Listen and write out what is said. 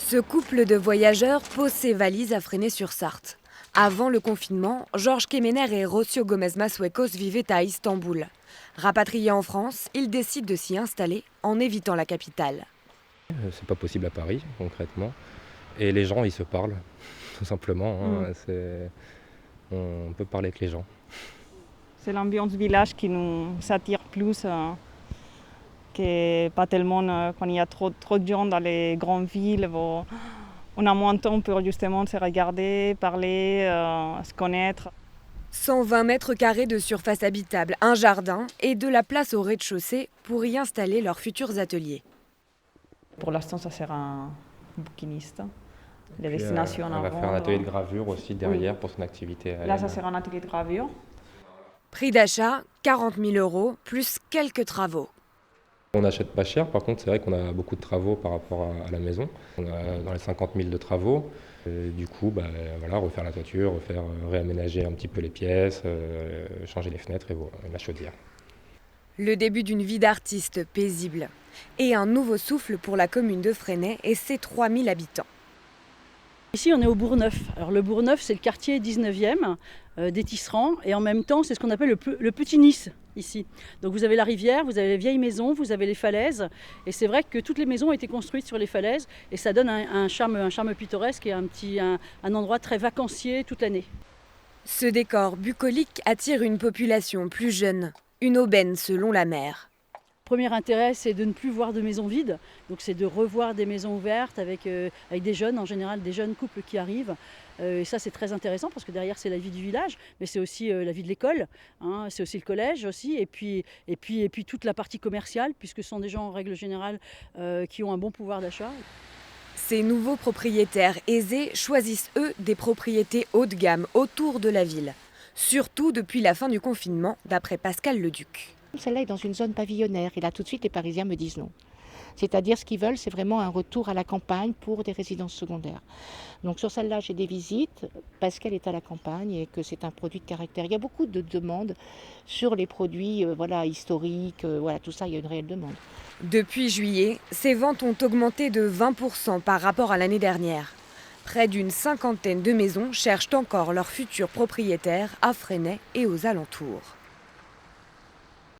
Ce couple de voyageurs pose ses valises à Fresnay-sur-Sarthe. Avant le confinement, Georges Kemener et Rocio Gomez-Masuecos vivaient à Istanbul. Rapatriés en France, ils décident de s'y installer en évitant la capitale. C'est pas possible à Paris, concrètement. Et les gens, ils se parlent, tout simplement. On peut parler avec les gens. C'est l'ambiance village qui nous attire plus que pas tellement quand il y a trop de gens dans les grandes villes. On a moins de temps pour justement se regarder, parler, se connaître. 120 mètres carrés de surface habitable, un jardin et de la place au rez-de-chaussée pour y installer leurs futurs ateliers. Pour l'instant, ça sert un bouquiniste. Les destinations on va faire un atelier de gravure aussi derrière pour son activité. Là, ça sert un atelier de gravure. Prix d'achat, 40 000 € plus quelques travaux. On n'achète pas cher, par contre c'est vrai qu'on a beaucoup de travaux par rapport à la maison. On a dans les 50 000 de travaux. Du coup, refaire la toiture, réaménager un petit peu les pièces, changer les fenêtres et voilà, la chaudière. Le début d'une vie d'artiste paisible. Et un nouveau souffle pour la commune de Fresnay et ses 3000 habitants. Ici, on est au Bourgneuf. Alors, le Bourgneuf, c'est le quartier 19e des Tisserands. Et en même temps, c'est ce qu'on appelle le Petit Nice, ici. Donc, vous avez la rivière, vous avez les vieilles maisons, vous avez les falaises. Et c'est vrai que toutes les maisons ont été construites sur les falaises. Et ça donne un charme pittoresque et un endroit très vacancier toute l'année. Ce décor bucolique attire une population plus jeune. Une aubaine selon la maire. Premier intérêt, c'est de ne plus voir de maisons vides. Donc c'est de revoir des maisons ouvertes avec des jeunes, en général des jeunes couples qui arrivent. Et ça, c'est très intéressant parce que derrière, c'est la vie du village, mais c'est aussi la vie de l'école, c'est aussi le collège aussi, et puis toute la partie commerciale, puisque ce sont des gens en règle générale qui ont un bon pouvoir d'achat. Ces nouveaux propriétaires aisés choisissent eux des propriétés haut de gamme autour de la ville. Surtout depuis la fin du confinement, d'après Pascal Leduc. Celle-là est dans une zone pavillonnaire et là tout de suite les Parisiens me disent non. C'est-à-dire ce qu'ils veulent, c'est vraiment un retour à la campagne pour des résidences secondaires. Donc sur celle-là, j'ai des visites parce qu'elle est à la campagne et que c'est un produit de caractère. Il y a beaucoup de demandes sur les produits historiques, tout ça, il y a une réelle demande. Depuis juillet, ces ventes ont augmenté de 20% par rapport à l'année dernière. Près d'une cinquantaine de maisons cherchent encore leurs futurs propriétaires à Fresnay et aux alentours.